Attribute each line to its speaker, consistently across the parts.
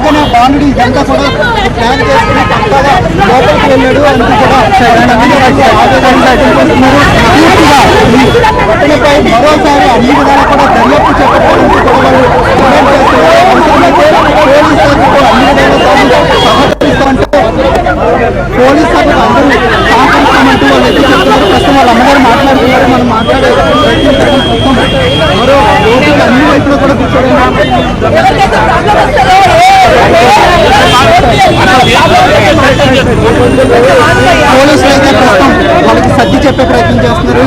Speaker 1: అందుకనే బాలుడు ఇదంతా కూడా ప్లాన్ చేసుకుని పక్కగా లోపలికి వెళ్ళాడు అంటూ కూడా ఘటనపై మరోసారి అన్ని విధాలు కూడా దర్యాప్తు చేపట్టడానికి కూడా వాళ్ళు పోలీస్ శాఖకు అందరూ సహకరిస్తామంటూ వాళ్ళు అయితే చెప్తున్నారు. ప్రస్తుతం వాళ్ళ అమ్మగారు మాట్లాడుతున్నారు. మనం మాట్లాడే మరో రోడ్డుకి అన్ని వైపులో కూడా కూర్చోండి. పోలీసులు అయితే ప్రస్తుతం వాళ్ళకి సర్ది చెప్పే ప్రయత్నం చేస్తున్నారు.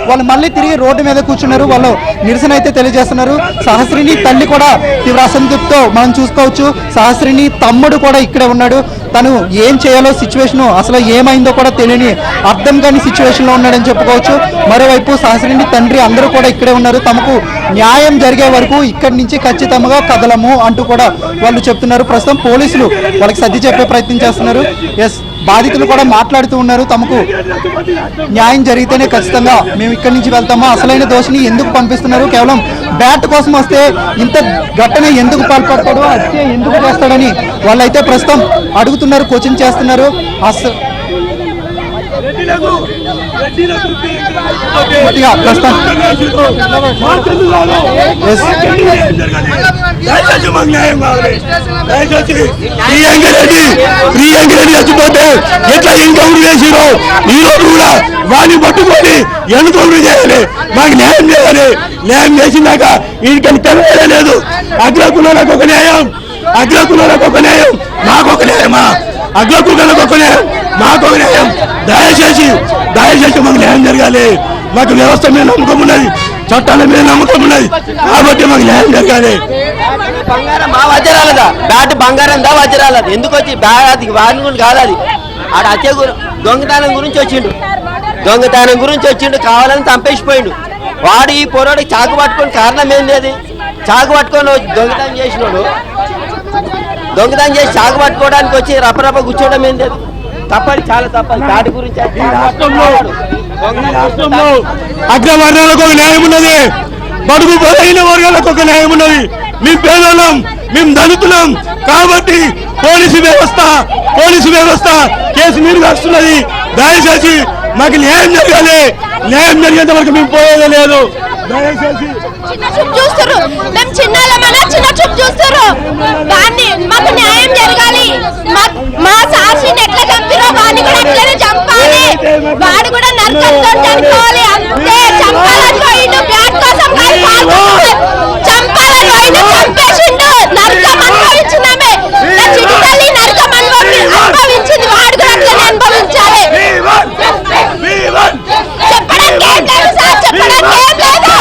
Speaker 1: వాళ్ళు మళ్ళీ తిరిగి రోడ్డు మీద కూర్చున్నారు. వాళ్ళు నిరసన అయితే తెలియజేస్తున్నారు. సహస్రిని తల్లి కూడా తీవ్ర అసంతృప్తితో మనం చూసుకోవచ్చు. సహస్రిని తమ్ముడు కూడా ఇక్కడే ఉన్నాడు. తను ఏం చేయాలో సిచ్యువేషన్ అసలు ఏమైందో కూడా తెలియని అర్థం కాని సిచ్యువేషన్లో ఉన్నాడని చెప్పుకోవచ్చు. మరోవైపు సహస్రిని తండ్రి అందరూ కూడా ఇక్కడే ఉన్నారు. తమకు న్యాయం జరిగే వరకు ఇక్కడి నుంచి ఖచ్చితంగా కదలము అంటూ కూడా వాళ్ళు చెప్తున్నారు. ప్రస్తుతం పోలీసులు వాళ్ళకి సర్ది చెప్పే ప్రయత్నం చేస్తున్నారు. ఎస్, బాధితులు కూడా మాట్లాడుతూ ఉన్నారు. తమకు న్యాయం జరిగితేనే ఖచ్చితంగా మేము ఇక్కడి నుంచి వెళ్తామో, అసలైన దోషిని ఎందుకు పంపిస్తున్నారు, కేవలం బ్యాట్ కోసం వస్తే ఇంత ఘటన ఎందుకు పాల్పడతాడో, హత్య ఎందుకు చేస్తాడని వాళ్ళైతే ప్రస్తుతం అడుగుతున్నారు, క్వశ్చన్ చేస్తున్నారు.
Speaker 2: చచ్చిపోతే ఎట్లా ఎన్కౌంటర్ చేసిరో ఈ రోజు కూడా వాడిని పట్టుకొని ఎన్కౌంటర్ చేయాలి, మాకు న్యాయం చేయాలి. న్యాయం చేసినాక వీడికి తెలియలే లేదు. అగ్రకులకు ఒక న్యాయం, అగ్రకులకు ఒక న్యాయం, మాకొక న్యాయమా? అగ్రకులకు ఒక న్యాయం, మాకొక న్యాయం. దయచేసి మాకు న్యాయం జరగాలి. మాకు వ్యవస్థ మీద నమ్మకం ఉన్నది, చట్టాల మీద నమ్మకం ఉన్నది, కాబట్టి మాకు న్యాయం జరగాలి.
Speaker 3: బంగారం మా వజ్రాలదా, బ్యాట్ బంగారం దా వజ్రాలది ఎందుకు వచ్చి అది వాడిని కూడా కాదు. అది ఆడ హత్య దొంగతనం గురించి వచ్చిండు, కావాలని చంపేసిపోయిండు. వాడు ఈ పొరడు చాకు పట్టుకొని కారణం ఏంది? అది చాకు పట్టుకొని దొంగతనం చేసినోడు దొంగతనం చేసి చాకు పట్టుకోవడానికి వచ్చి రప్పరప్ప కూర్చోవడం ఏంది? అది తప్పది, చాలా తప్పది. దాటి గురించి
Speaker 2: అగ్రవర్ణాలకు ఒక న్యాయం ఉన్నది, బడుగు బలహీన వర్గాలకు ఒక న్యాయం ఉన్నది. మేము పేదలం, మేము దళితులం, కాబట్టి పోలీసు వ్యవస్థ కేసు మీరు వస్తున్నది. దయచేసి మాకు న్యాయం జరగాలి. న్యాయం జరిగేంత వరకు మేము పోయేదే లేదు. దయచేసి
Speaker 4: చిన్న చూపు చూస్తారు. దాన్ని మాకు న్యాయం జరగాలి. మా సాక్షిని ఎట్లా చంపిరో వాడిని కూడా అట్లనే చంపాలి. వాడు కూడా నరకంతో చనిపోవాలి. అంతే, చంపాలని పోయిండు, బ్యాట్ కోసం చంపాలని పోయిండు, చంపేసిండు. నరకం అనుభవించినామే, చిటి తల్లి నరకం అనుభవించింది, వాడు కూడా అట్లనే అనుభవించాలి. చెప్పడానికి ఏం లేదు సార్, చెప్పడానికి ఏం లేదు.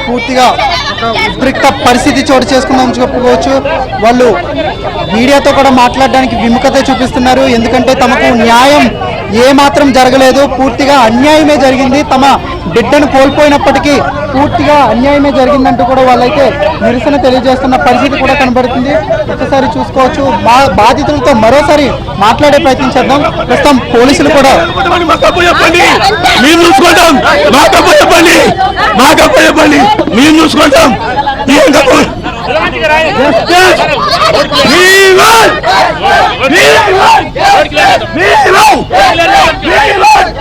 Speaker 1: పూర్తిగా ఒక ఉద్రిక్త పరిస్థితి చోటు చేసుకుందామని చెప్పుకోవచ్చు. వాళ్ళు మీడియాతో కూడా మాట్లాడడానికి విముఖత చూపిస్తున్నారు. ఎందుకంటే తమకు న్యాయం ఏమాత్రం జరగలేదు, పూర్తిగా అన్యాయమే జరిగింది. తమ బిడ్డను కోల్పోయినప్పటికీ పూర్తిగా అన్యాయమే జరిగిందంటూ కూడా వాళ్ళైతే నిరసన తెలియజేస్తున్న పరిస్థితి కూడా కనబడుతుంది. ఒకసారి చూసుకోవచ్చు. బాధితులతో మరోసారి మాట్లాడే ప్రయత్నం చేద్దాం. ప్రస్తుతం పోలీసులు కూడా
Speaker 2: మేము చూసుకుంటాం, మేము చూసుకుంటాం.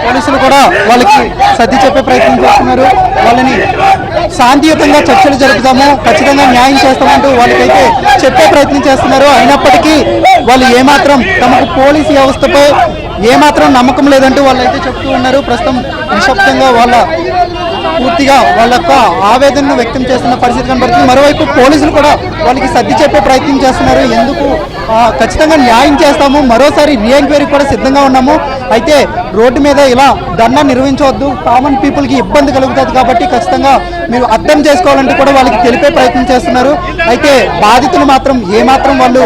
Speaker 1: పోలీసులు కూడా వాళ్ళకి సర్ది చెప్పే ప్రయత్నం చేస్తున్నారు. వాళ్ళని శాంతియుతంగా చర్చలు జరుపుతాము, ఖచ్చితంగా న్యాయం చేస్తామంటూ వాళ్ళకైతే చెప్పే ప్రయత్నం చేస్తున్నారు. అయినప్పటికీ వాళ్ళు ఏమాత్రం తమకు పోలీసు వ్యవస్థపై ఏమాత్రం నమ్మకం లేదంటూ వాళ్ళు అయితే చెప్తూ ఉన్నారు. ప్రస్తుతం నిశ్శబ్దంగా పూర్తిగా వాళ్ళ యొక్క ఆవేదనను వ్యక్తం చేస్తున్న పరిస్థితి కనబడుతుంది. మరోవైపు పోలీసులు కూడా వాళ్ళకి సర్ది చెప్పే ప్రయత్నం చేస్తున్నారు. ఎందుకు ఖచ్చితంగా న్యాయం చేస్తాము, మరోసారి రీ ఎంక్వైరీ కూడా సిద్ధంగా ఉన్నాము, అయితే రోడ్డు మీద ఇలా ధర్నా నిర్వహించవద్దు, కామన్ పీపుల్కి ఇబ్బంది కలుగుతుంది కాబట్టి ఖచ్చితంగా మీరు అర్థం చేసుకోవాలంటే కూడా వాళ్ళకి తెలిపే ప్రయత్నం చేస్తున్నారు. అయితే బాధితులు మాత్రం ఏమాత్రం వాళ్ళు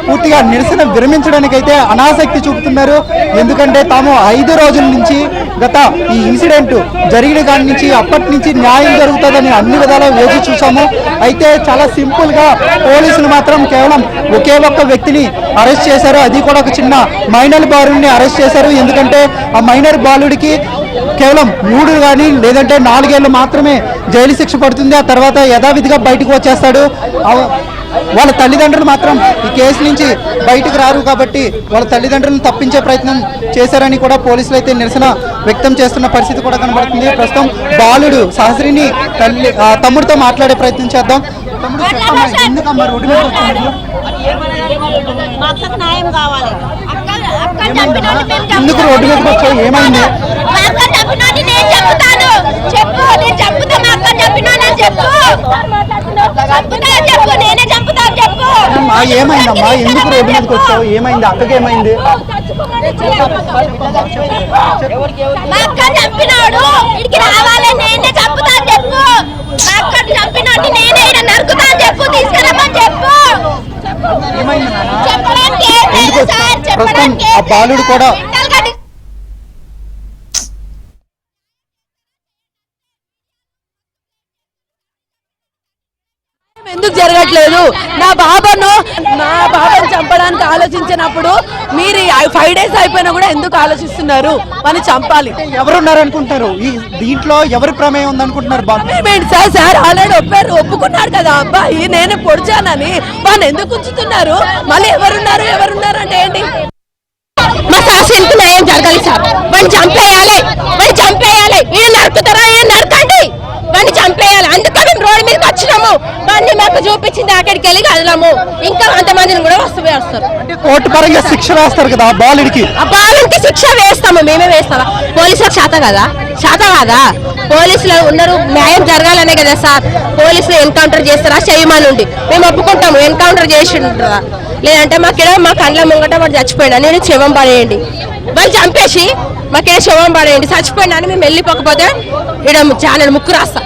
Speaker 1: పూర్తిగా నిరసన విరమించడానికైతే అనాసక్తి చూపుతున్నారు. ఎందుకంటే తాము 5 రోజుల నుంచి గత ఈ ఇన్సిడెంట్ జరిగిన కాడి నుంచి అప్పటి నుంచి న్యాయం జరుగుతుందని అన్ని విధాలా వేచి చూసాము. అయితే చాలా సింపుల్ గా పోలీసులు మాత్రం కేవలం ఒకే ఒక్క వ్యక్తిని అరెస్ట్ చేశారు. అది కూడా ఒక చిన్న మైనర్ బాలుడిని అరెస్ట్ చేశారు. ఎందుకంటే ఆ మైనర్ బాలుడికి కేవలం 3 కానీ లేదంటే 4 ఏళ్ళు మాత్రమే జైలు శిక్ష పడుతుంది. ఆ తర్వాత యథావిధిగా బయటకు వచ్చేస్తాడు. వాళ్ళ తల్లిదండ్రులు మాత్రం ఈ కేసు నుంచి బయటకు రారు కాబట్టి వాళ్ళ తల్లిదండ్రులను తప్పించే ప్రయత్నం చేశారని కూడా పోలీసులు అయితే నిరసన వ్యక్తం చేస్తున్న పరిస్థితి కూడా కనబడుతుంది. ప్రస్తుతం బాలుడు సహస్రిని తమ్ముడితో మాట్లాడే ప్రయత్నం చేద్దాం. తమ్ముడు చెప్పమ్మా, ఎందుకమ్మా రోడ్డు మీద వచ్చారు? ఎందుకు రోడ్డు మీదకి వచ్చావు? ఏమైంది? ఏమైందమ్మా? ఎందుకు రోడ్డు మీదకి వచ్చావు? ఏమైంది? అక్కకి ఏమైంది?
Speaker 4: మా అక్క చంపినాడు, ఇడికి రావాలి, నేనే చంపుతాను చెప్పు. మా అక్క చంపినట్టు నేనే ఇక్కడ నరుకుతాను చెప్పు, తీసుకురమ్మని చెప్పు. చెప్పడానికి ఏం లేదు సార్, చెప్పడానికి
Speaker 1: ఆ బాలుడు కూడా
Speaker 5: ఎందుకు జరగట్లేదు? నా బాబాను చంపడానికి ఆలోచించినప్పుడు మీరు 5 days అయిపోయినా కూడా ఎందుకు ఆలోచిస్తున్నారు? అని చంపాలి.
Speaker 1: ఎవరున్నారు అనుకుంటారు? ఈ దీంట్లో ఎవరి ప్రమేయం ఉంది అనుకుంటున్నారు?
Speaker 5: సార్ ఆల్రెడీ ఒప్పుకున్నాడు కదా అబ్బాయి నేనే పొడిచానని. వాళ్ళు ఎందుకు ఉంచుతున్నారు? మళ్ళీ ఎవరున్నారు అంటే ఏంటి?
Speaker 4: మా శాసనకు న్యాయం జరగాలి సార్. వాడిని చంపేయాలి, ఈయన నరుకుతారా? ఈయన నరకండి, వాడిని చంపేయాలి. అందుకే మేము రోడ్డు మీదకి వచ్చినాము. వాడిని మాకు చూపించింది అక్కడికి వెళ్ళి కదలము. ఇంకా అంతమందిని కూడా వస్తారు.
Speaker 1: కోర్టు పరంగా శిక్ష వేస్తారు కదా బాలుడికి.
Speaker 4: ఆ బాలుడికి శిక్ష వేస్తాము, మేమే వేస్తామా? పోలీసులకు శాత కాదా? పోలీసులు ఉన్నారు, న్యాయం జరగాలనే కదా సార్. పోలీసులు ఎన్కౌంటర్ చేస్తారా? చేయమనుండి మేము ఒప్పుకుంటాము. ఎన్కౌంటర్ చేసి ఉంటారా? లేదంటే మా కండ్ల ముంగట వాడు చచ్చిపోయినా నేను శవం పడేయండి, వాళ్ళు చంపేసి మాకేదో శవం పడేయండి, చచ్చిపోయినా అని మేము వెళ్ళిపోకపోతే ఇక్కడ ఛానల్ ముక్కు రాస్తా.